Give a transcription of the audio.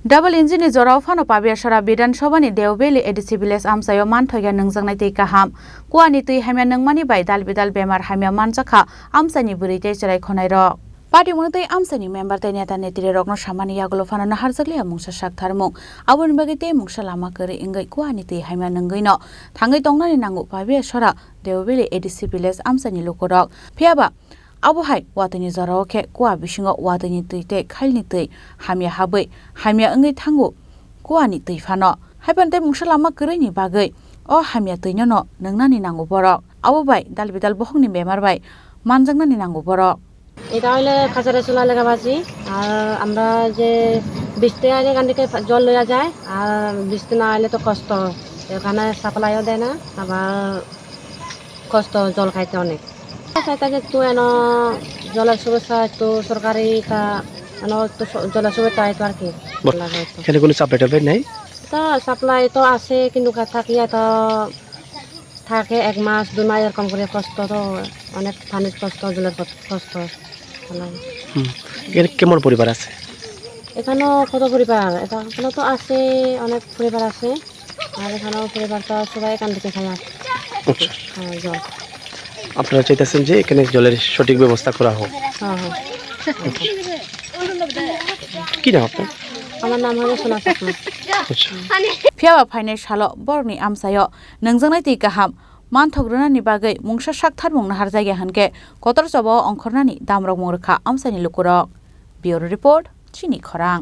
Double engine Jorao Phano Pabiachhara Bidhan Sabhani Deoveli ADC Village Amchaio Manthokya Nwngjaknai Twi Kaham Kuwa Twi Hamya Nwngmani by Dalbidal Bemar Hamya Manjakha Amchaini Bwrwi Chwrai Khonairok Party Muntai Amchaini member Tanyata Netirok no Sabhani Yagulo Phano Naharjaklia Mungsa Saktharmung Abun Bagite Mungsa Lama Kari Ingai Kuwa Twi Hamya Nwnggaino Thangai Tongnani Nangu Pabiachhara Deoveli ADC Village Amchaini Lukorok Phiaba Abuhai watani Jorao ke Kuwa bisingo watani twi te khailni twi Hamya habai Hamya ngai thangu Kuwa ni twi Phano haibante mungsa lama kwrwini bagwi o Hamya twi no nungnani nangu borok abubai Dalbidal bohongni Bemar bai Manjaknani nangu borok এটা হইলে খাঁচারে চুলা লাগাবাজি আর আমরা যে বৃষ্টি আইলে এখান থেকে জল লইয়া যায় আর বৃষ্টি না আইলে তো কষ্ট এখানে সাপ্লাইও দেয় না আবার কষ্ট জল খাইতে অনেক চাইতে একটু এন জলের সুবিধা একটু সরকারি একটু জলের সুবিধা একটু আর কি এখানে কোনো সাপ্লাই টাপ্লাই নাই তো সাপ্লাই তো আছে কিন্তু থাকিয়া তো থাকে 1 মাস 2 মাস এরকম করে কষ্ট তো অনেক পানির কষ্ট জলের কষ্ট এখানে কেমন পরিবার আছে এখানেও কত পরিবার এখানে তো আছে অনেক পরিবার আছে আর এখানেও পরিবার তো সবাই এখান থেকে খায় জল আপনারা চাইতেছেন যে এখানে জলের সঠিক ব্যবস্থা করা হোক কি নাম আপনার আমার নাম হলো সোনা Chakma Phiaba Phaine Shalo Bwrwi Amchaio Nwngjaknai Twi Kaham Manthogrunani bagwi mungsa saktharmung naharjaya hanke kotor jabo ongkhornani damrok murkha Amchaini lukurok Bureau Report Chini Khorang